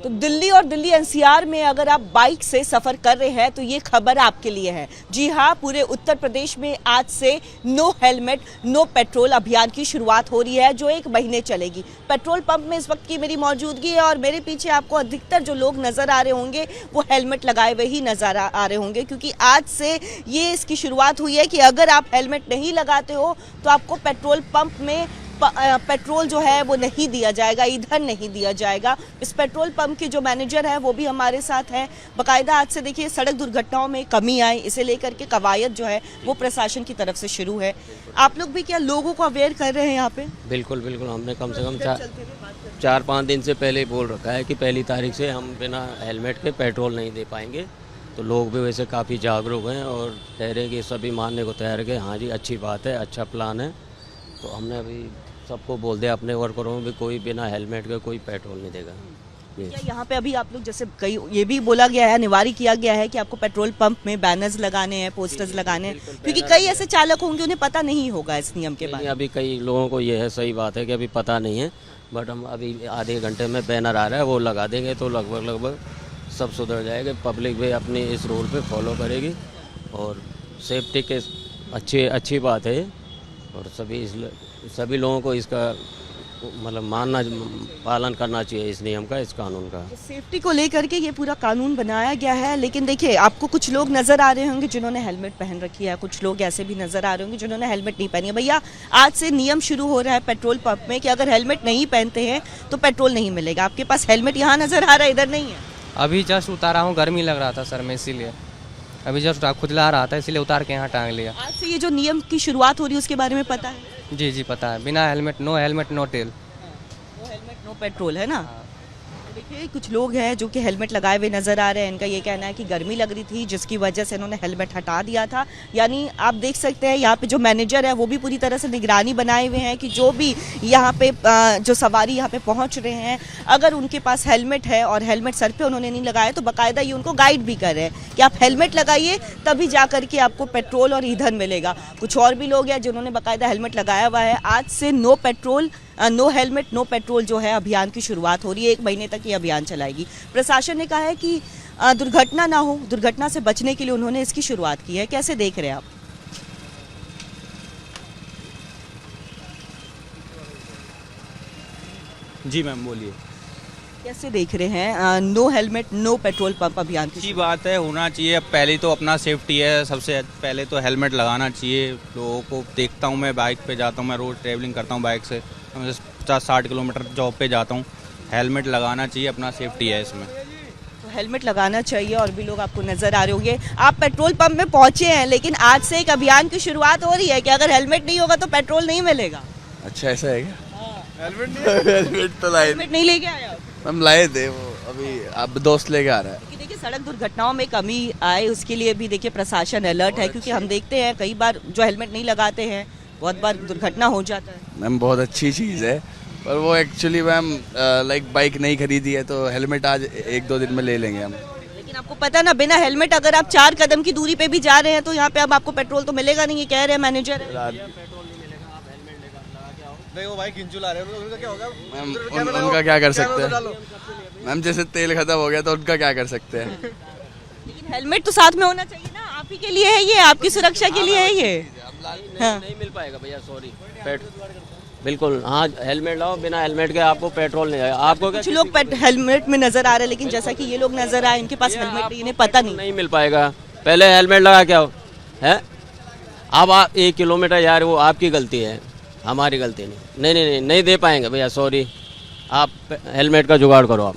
तो दिल्ली और दिल्ली एनसीआर में अगर आप बाइक से सफर कर रहे हैं तो ये खबर आपके लिए है। जी हाँ, पूरे उत्तर प्रदेश में आज से नो हेलमेट नो पेट्रोल अभियान की शुरुआत हो रही है, जो 1 महीने चलेगी। पेट्रोल पंप में इस वक्त की मेरी मौजूदगी है और मेरे पीछे आपको अधिकतर जो लोग नजर आ रहे होंगे वो हेलमेट लगाए हुए ही नजर आ रहे होंगे, क्योंकि आज से ये इसकी शुरुआत हुई है कि अगर आप हेलमेट नहीं लगाते हो तो आपको पेट्रोल पंप में पेट्रोल जो है वो नहीं दिया जाएगा, ईंधन नहीं दिया जाएगा। इस पेट्रोल पंप के जो मैनेजर है वो भी हमारे साथ है। बाकायदा आज से देखिए सड़क दुर्घटनाओं में कमी आई, इसे लेकर के कवायद जो है वो प्रशासन की तरफ से शुरू है। आप लोग भी क्या लोगों को अवेयर कर रहे हैं यहाँ पे? बिल्कुल बिल्कुल, हमने कम से कम 4-5 दिन से पहले ही बोल रखा है कि पहली तारीख से हम बिना हेलमेट के पेट्रोल नहीं दे पाएंगे। तो लोग भी वैसे काफ़ी जागरूक हैं और ठहरे कि सभी मानने को तैयार है कि हाँ जी अच्छी बात है, अच्छा प्लान है। तो हमने अभी सबको बोल दिया अपने वर्करों में भी कोई बिना हेलमेट के कोई पेट्रोल नहीं देगा। क्या यहाँ पे अभी आप लोग जैसे कई ये भी बोला गया है, अनिवार्य किया गया है कि आपको पेट्रोल पंप में बैनर्स लगाने हैं, पोस्टर्स लगाने हैं, क्योंकि कई ऐसे चालक होंगे उन्हें पता नहीं होगा इस नियम के बारे में। अभी कई लोगों को ये है, सही बात है कि अभी पता नहीं है, बट हम अभी आधे घंटे में बैनर आ रहा है वो लगा देंगे तो लगभग सब सुधर जाएगा। पब्लिक भी अपनी इस रूल पे फॉलो करेगी और सेफ्टी के अच्छी बात है और सभी लोगों को इसका मतलब पालन करना चाहिए इस नियम का, इस कानून का। सेफ्टी को लेकर के ये पूरा कानून बनाया गया है, लेकिन देखिए आपको कुछ लोग नजर आ रहे होंगे जिन्होंने हेलमेट पहन रखी है, कुछ लोग ऐसे भी नजर आ रहे होंगे जिन्होंने हेलमेट नहीं पहनी है। भैया, आज से नियम शुरू हो रहा है पेट्रोल पंप में कि अगर हेलमेट नहीं पहनते हैं तो पेट्रोल नहीं मिलेगा। आपके पास हेलमेट यहाँ नजर आ रहा है, इधर नहीं है? अभी जस्ट उतारा हूँ, गर्मी लग रहा था सर में, इसीलिए अभी जस्ट खुजला रहा था, इसलिए उतार के यहाँ टांग लिया। आज से ये जो नियम की शुरुआत हो रही है उसके बारे में पता है? जी पता है, बिना हेलमेट नो टेल, नो हेलमेट नो पेट्रोल, है ना? देखिए कुछ लोग हैं जो कि हेलमेट लगाए हुए नजर आ रहे हैं। इनका ये कहना है कि गर्मी लग रही थी जिसकी वजह से इन्होंने हेलमेट हटा दिया था। यानी आप देख सकते हैं यहाँ पे जो मैनेजर है वो भी पूरी तरह से निगरानी बनाए हुए हैं कि जो भी यहाँ पे जो सवारी यहाँ पे पहुँच रहे हैं, अगर उनके पास हेलमेट है और हेलमेट सर पे उन्होंने नहीं लगाया तो बाकायदा ये उनको गाइड भी कर रहे हैं कि आप हेलमेट लगाइए तभी जा करके आपको पेट्रोल और ईंधन मिलेगा। कुछ और भी लोग हैं जिन्होंने बाकायदा हेलमेट लगाया हुआ है। आज से no petrol no helmet no petrol जो है अभियान की शुरुआत हो रही है। 1 महीने तक ये अभियान चलाएगी। प्रशासन ने कहा है कि दुर्घटना ना हो, दुर्घटना से बचने के लिए उन्होंने इसकी शुरुआत की है। कैसे देख रहे हैं आप? जी मैम बोलिए। कैसे देख रहे हैं no helmet no petrol pump अभियान की? अच्छी बात है, होना चाहिए। अब पहले तो अपना सेफ्टी है, सबसे पहले तो हेलमेट लगाना चाहिए। लोगों को देखता हूँ, मैं बाइक पे जाता हूँ, मैं रोज़ ट्रैवलिंग करता हूँ बाइक से, 50-60 किलोमीटर जॉब पे जाता हूँ। हेलमेट लगाना चाहिए, अपना सेफ्टी है इसमें। तो हेलमेट लगाना चाहिए। और भी लोग आपको नजर आ रहे होंगे। आप पेट्रोल पंप में पहुंचे हैं, लेकिन आज से एक अभियान की शुरुआत हो रही है कि अगर हेलमेट नहीं होगा तो पेट्रोल नहीं मिलेगा। अच्छा ऐसा है क्या? हेलमेट तो लाए, हेलमेट नहीं लेके आए आप? हम लाए थे, वो अभी अब दोस्त लेके आ रहा है। देखिए सड़क दुर्घटनाओं में कमी आए उसके लिए भी देखिए प्रशासन अलर्ट है, क्योंकि हम देखते हैं कई बार जो हेलमेट नहीं लगाते हैं बहुत बार दुर्घटना हो जाता है। मैम बहुत अच्छी चीज़ है, पर वो एक्चुअली मैम लाइक बाइक नहीं खरीदी है तो हेलमेट आज 1-2 दिन में ले लेंगे हम। लेकिन आपको पता ना, बिना हेलमेट अगर आप 4 कदम की दूरी पे भी जा रहे हैं तो यहाँ पे अब आपको पेट्रोल तो मिलेगा नहीं, ये कह रहे हैं मैनेजर। नहीं वो भाई किंचू ला रहे हैं, उनका क्या होगा मैम? उनका क्या कर सकते हैं मैम? जैसे तेल खत्म हो गया तो उनका क्या कर सकते हैं? लेकिन हेलमेट तो साथ में होना चाहिए ना, आप ही के लिए है ये, आपकी सुरक्षा के लिए है ये। नहीं मिल पाएगा भैया, सॉरी। बिल्कुल हाँ, हेलमेट लाओ, बिना हेलमेट के आपको पेट्रोल नहीं आएगा। आपको कुछ लोग हेलमेट में नजर आ रहे हैं, लेकिन जैसा कि ये लोग नजर आए इनके पास हेलमेट नहीं, इन्हें पता नहीं मिल पाएगा। पहले हेलमेट लगा क्या हो है? अब आप 1 किलोमीटर यार, वो आपकी गलती है, हमारी गलती नहीं दे पाएंगे भैया, सॉरी। आप हेलमेट का जुगाड़ करो आप।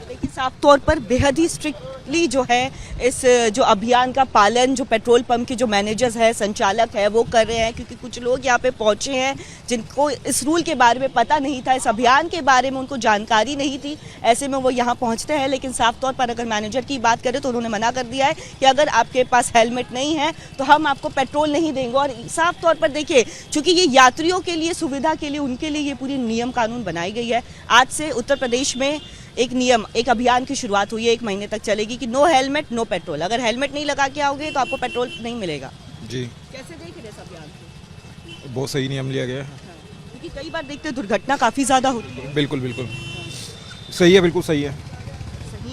देखिए साफ तौर पर बेहद ही स्ट्रिक्टली जो है इस जो अभियान का पालन जो पेट्रोल पंप के जो मैनेजर्स है, संचालक है, वो कर रहे हैं, क्योंकि कुछ लोग यहाँ पे पहुंचे हैं जिनको इस रूल के बारे में पता नहीं था, इस अभियान के बारे में उनको जानकारी नहीं थी। ऐसे में वो यहाँ पहुँचते हैं, लेकिन साफ तौर पर अगर मैनेजर की बात करें तो उन्होंने मना कर दिया है कि अगर आपके पास हेलमेट नहीं है तो हम आपको पेट्रोल नहीं देंगे। और साफ तौर पर देखिए, चूँकि ये यात्रियों के लिए सुविधा के लिए उनके लिए ये पूरी नियम कानून बनाई गई है। आज से उत्तर प्रदेश में एक अभियान की शुरुआत हुई है, 1 महीने तक चलेगी कि नो हेलमेट नो पेट्रोल। अगर हेलमेट नहीं लगा के आओगे तो आपको पेट्रोल नहीं मिलेगा। जी कैसे देख रहे इस अभियान को? बहुत सही नियम लिया गया है, क्योंकि कई बार देखते हैं दुर्घटना काफी ज्यादा होती है। बिल्कुल सही है, बिल्कुल सही है।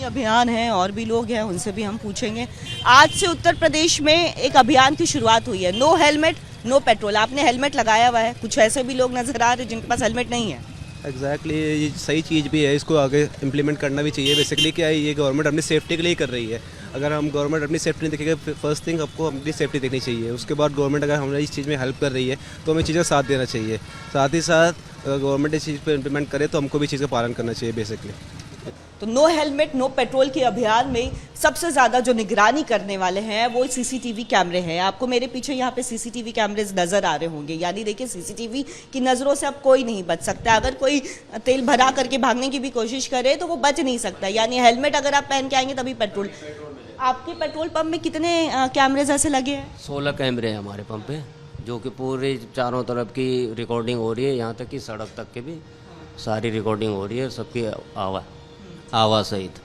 अभियान है, और भी लोग हैं, उनसे भी हम पूछेंगे। आज से उत्तर प्रदेश में एक अभियान की शुरुआत हुई है, नो हेलमेट नो पेट्रोल। आपने हेलमेट लगाया हुआ है, कुछ ऐसे भी लोग नजर आ रहे हैं जिनके पास हेलमेट नहीं है। एग्जैक्टली ये सही चीज़ भी है, इसको आगे इम्प्लीमेंट करना भी चाहिए। बेसिकली क्या है, ये गवर्नमेंट अपनी सेफ्टी के लिए ही कर रही है। अगर हम गवर्नमेंट अपनी सेफ्टी नहीं देखेगा, फर्स्ट थिंग आपको अपनी सेफ्टी देखनी चाहिए। उसके बाद गवर्नमेंट अगर हमें इस चीज़ में हेल्प कर रही है तो हमें चीज़ का साथ देना चाहिए। साथ ही साथ अगर गवर्नमेंट इस चीज़ पर इम्प्लीमेंट करे तो हमको भी चीज़ का पालन करना चाहिए बेसिकली। तो नो हेलमेट नो पेट्रोल के अभियान में सबसे ज्यादा जो निगरानी करने वाले हैं वो सीसीटीवी कैमरे हैं। आपको मेरे पीछे यहाँ पे सीसीटीवी कैमरेज नजर आ रहे होंगे, यानी देखिए सीसीटीवी की नजरों से अब कोई नहीं बच सकता। अगर कोई तेल भरा करके भागने की भी कोशिश करे तो वो बच नहीं सकता, यानी हेलमेट अगर आप पहन के आएंगे तभी पेट्रोल। आपके पेट्रोल पंप में कितने कैमरेज ऐसे लगे हैं? 16 कैमरे हैं हमारे पंप पे, जो कि पूरे चारों तरफ की रिकॉर्डिंग हो रही है, यहाँ तक कि सड़क तक के भी सारी रिकॉर्डिंग हो रही है, सबकी आवाज़ सहित।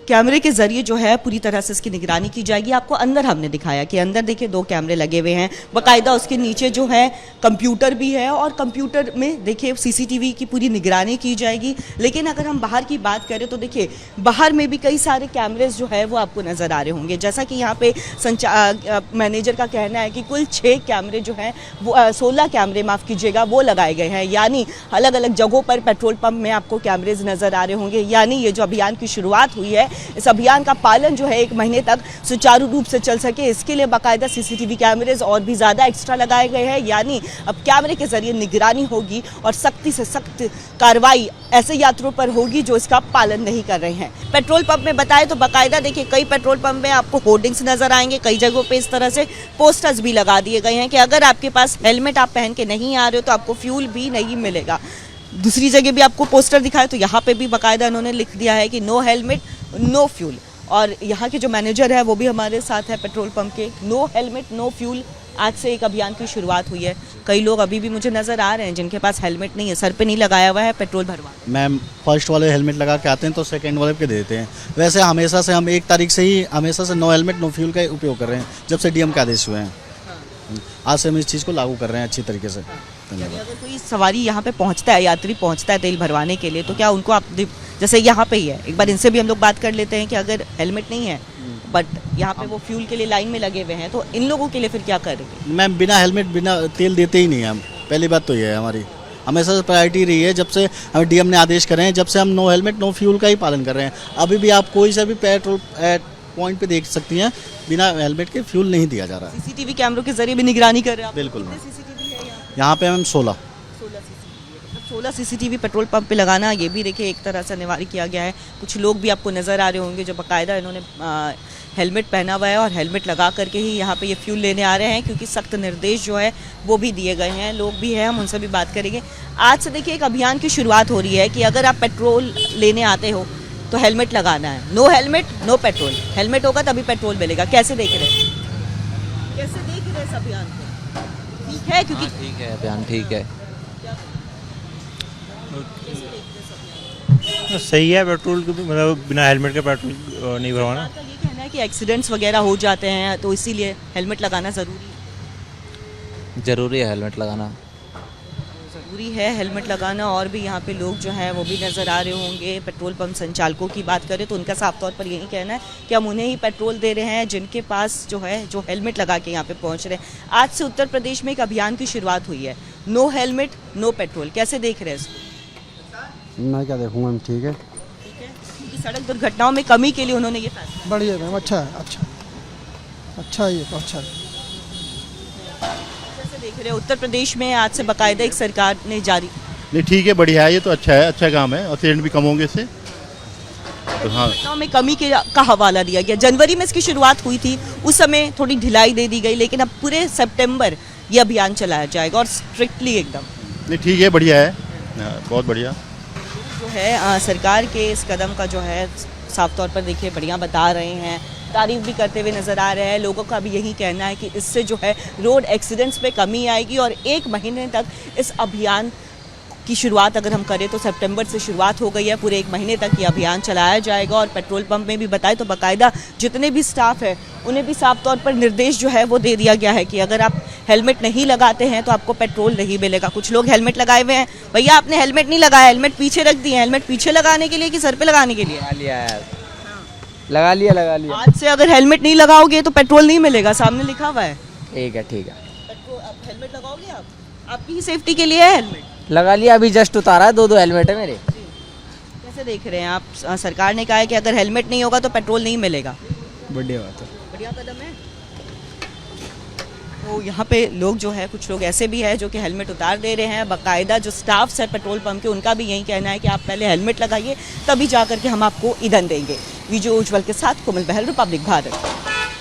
कैमरे के जरिए जो है पूरी तरह से इसकी निगरानी की जाएगी। आपको अंदर हमने दिखाया कि अंदर देखिए 2 कैमरे लगे हुए हैं, बाकायदा उसके नीचे जो है कंप्यूटर भी है, और कंप्यूटर में देखिए सीसीटीवी की पूरी निगरानी की जाएगी। लेकिन अगर हम बाहर की बात करें तो देखिए बाहर में भी कई सारे कैमरेज जो है वो आपको नज़र आ रहे होंगे। जैसा कि यहाँ पे मैनेजर का कहना है कि कुल 6 कैमरे जो हैं वो 16 कैमरे माफ़ कीजिएगा वो लगाए गए हैं, यानी अलग अलग जगहों पर पेट्रोल पंप में आपको कैमरेज नज़र आ रहे होंगे। यानी ये जो अभियान की शुरुआत हुई है, इस अभियान का पालन जो है 1 महीने तक सुचारू रूप से चल सके, इसके लिए बाकायदा सीसीटीवी कैमरेज और भी ज़्यादा एक्स्ट्रा लगाए गए हैं। यानी अब कैमरे के जरिए निगरानी होगी और सख्ती से सख्त कार्रवाई ऐसे यात्रियों पर होगी जो इसका पालन नहीं कर रहे हैं। पेट्रोल पंप में बताएं तो बाकायदा देखिए कई पेट्रोल पंप में आपको होर्डिंग्स नजर आएंगे, कई जगहों पे इस तरह से पोस्टर्स भी लगा दिए गए हैं कि अगर आपके पास हेलमेट आप पहन के नहीं आ रहे हो तो आपको फ्यूल भी नहीं मिलेगा। दूसरी जगह भी आपको पोस्टर दिखाए तो यहाँ पे भी बाकायदा उन्होंने लिख दिया है कि नो हेलमेट नो फ्यूल। और यहाँ के जो मैनेजर है वो भी हमारे साथ है पेट्रोल पंप के। नो हेलमेट नो फ्यूल, आज से एक अभियान की शुरुआत हुई है। कई लोग अभी भी मुझे नज़र आ रहे हैं जिनके पास हेलमेट नहीं है, सर पे नहीं लगाया हुआ है, पेट्रोल भरवा। मैम फर्स्ट वाले हेलमेट लगा के आते हैं तो सेकंड वाले पे दे देते हैं। वैसे हमेशा से हम 1 तारीख से ही हमेशा से नो हेलमेट नो फ्यूल का उपयोग कर रहे हैं, जब से डीएम के आदेश हुए हैं। आज से हम इस चीज़ को लागू कर रहे हैं अच्छी तरीके से। धन्यवाद। अगर कोई सवारी यहाँ पे पहुँचता है, यात्री पहुँचता है तेल भरवाने के लिए, तो क्या उनको आप जैसे यहाँ पे ही है, एक बार इनसे भी हम लोग बात कर लेते हैं कि अगर हेलमेट नहीं है बट यहाँ पे वो फ्यूल के लिए लाइन में लगे हुए हैं तो इन लोगों के लिए फिर क्या करेंगे? मैम बिना हेलमेट बिना तेल देते ही नहीं हैं हम। पहली बात तो ये है हमारी, हमेशा से प्रायोरिटी रही है जब से हमें डीएम ने आदेश करे हैं, जब से हम नो हेलमेट नो फ्यूल का ही पालन कर रहे हैं। अभी भी आप कोई सा भी पेट्रोल पॉइंट पे देख सकती हैं, बिना हेलमेट के फ्यूल नहीं दिया जा रहा है। सीसीटीवी कैमरों के जरिए भी निगरानी कर रहे हैं? बिल्कुल मैम। सीसीटीवी है यहाँ पे मैम 16 सीसीटीवी पेट्रोल पंप पे लगाना, ये भी देखिए एक तरह से अनिवार्य किया गया है। कुछ लोग भी आपको नज़र आ रहे होंगे जो बाकायदा इन्होंने हेलमेट पहना हुआ है और हेलमेट लगा करके ही यहाँ पे ये फ्यूल लेने आ रहे हैं, क्योंकि सख्त निर्देश जो है वो भी दिए गए हैं। लोग भी हैं, हम उनसे भी बात करेंगे। आज से देखिए एक अभियान की शुरुआत हो रही है कि अगर आप पेट्रोल लेने आते हो तो हेलमेट लगाना है। No helmet no petrol, helmet होगा तभी पेट्रोल मिलेगा। कैसे देख रहे हैं, कैसे देख रहे हैं इस अभियान को? ठीक है, क्योंकि ठीक है अभियान ठीक है, सही है। पेट्रोल मतलब बिना हेलमेट के पेट्रोल नहीं भरवाना। ये कहना है कि एक्सीडेंट्स वगैरह हो जाते हैं तो इसीलिए हेलमेट लगाना ज़रूरी है हेलमेट लगाना ज़रूरी है हेलमेट लगाना। और भी यहाँ पे लोग जो हैं वो भी नज़र आ रहे होंगे। पेट्रोल पंप संचालकों की बात करें तो उनका साफ तौर पर यही कहना है कि हम उन्हें ही पेट्रोल दे रहे हैं जिनके पास जो है जो हेलमेट लगा के यहाँ पे पहुँच रहे हैं। आज से उत्तर प्रदेश में एक अभियान की शुरुआत हुई है, नो हेलमेट नो पेट्रोल। कैसे देख रहे हैं इसको? मैं क्या देखूँ मैम, ठीक है। क्योंकि सड़क दुर्घटनाओं में कमी के लिए उन्होंने ये फैसला। बढ़िया मैम, अच्छा है, अच्छा ये तो अच्छा है। कैसे देख रहे हैं उत्तर प्रदेश में आज से बाकायदा एक सरकार ने जारी? नहीं ठीक है, बढ़िया है, ये तो अच्छा है, अच्छा काम है। एक्सीडेंट भी कम होंगे इससे तो। हाँ, दुर्घटनाओं में कमी का हवाला दिया गया। जनवरी में इसकी शुरुआत हुई थी, उस समय थोड़ी ढिलाई दे दी गई, लेकिन अब पूरे सितंबर ये अभियान चलाया जाएगा और स्ट्रिक्टली एकदम। नहीं ठीक है, बढ़िया है, बहुत बढ़िया जो है। सरकार के इस कदम का जो है साफ तौर पर देखिए बढ़िया बता रहे हैं, तारीफ भी करते हुए नज़र आ रहे हैं। लोगों का भी यही कहना है कि इससे जो है रोड एक्सीडेंट्स पे कमी आएगी और 1 महीने तक इस अभियान की शुरुआत अगर हम करें तो सितंबर से शुरुआत हो गई है, पूरे 1 महीने तक ये अभियान चलाया जाएगा। और पेट्रोल पंप में भी बताएं तो बाकायदा जितने भी स्टाफ है उन्हें भी साफ तौर पर निर्देश जो है वो दे दिया गया है कि अगर आप हेलमेट नहीं लगाते हैं तो आपको पेट्रोल नहीं मिलेगा। कुछ लोग हेलमेट लगाए हुए हैं, भैया आपने हेलमेट नहीं लगाया, हेलमेट पीछे रख दिए, हेलमेट पीछे लगाने के लिए कि सर पे लगाने के लिए? लगा लिया। आज से अगर हेलमेट नहीं लगाओगे तो पेट्रोल नहीं मिलेगा, सामने लिखा हुआ है। ठीक है पेट्रोल आप हेलमेट लगाओगे? आप आपकी ही सेफ्टी के लिए है हेलमेट? लगा लिया, अभी जस्ट उतारा है, 2 हेलमेट है मेरे। कैसे देख रहे हैं आप? सरकार ने कहा है कि अगर हेलमेट नहीं होगा तो पेट्रोल नहीं मिलेगा। बढ़िया बात है, बढ़िया कदम है। तो यहाँ पे लोग जो है, कुछ लोग ऐसे भी है जो कि हेलमेट उतार दे रहे हैं। बाकायदा जो स्टाफ्स है पेट्रोल पंप के उनका भी यही कहना है कि आप पहले हेलमेट लगाइए तभी जा करके हम आपको ईंधन देंगे। वीडियो उज्जवल के साथ कोमल बहल, रिपब्लिक भारत।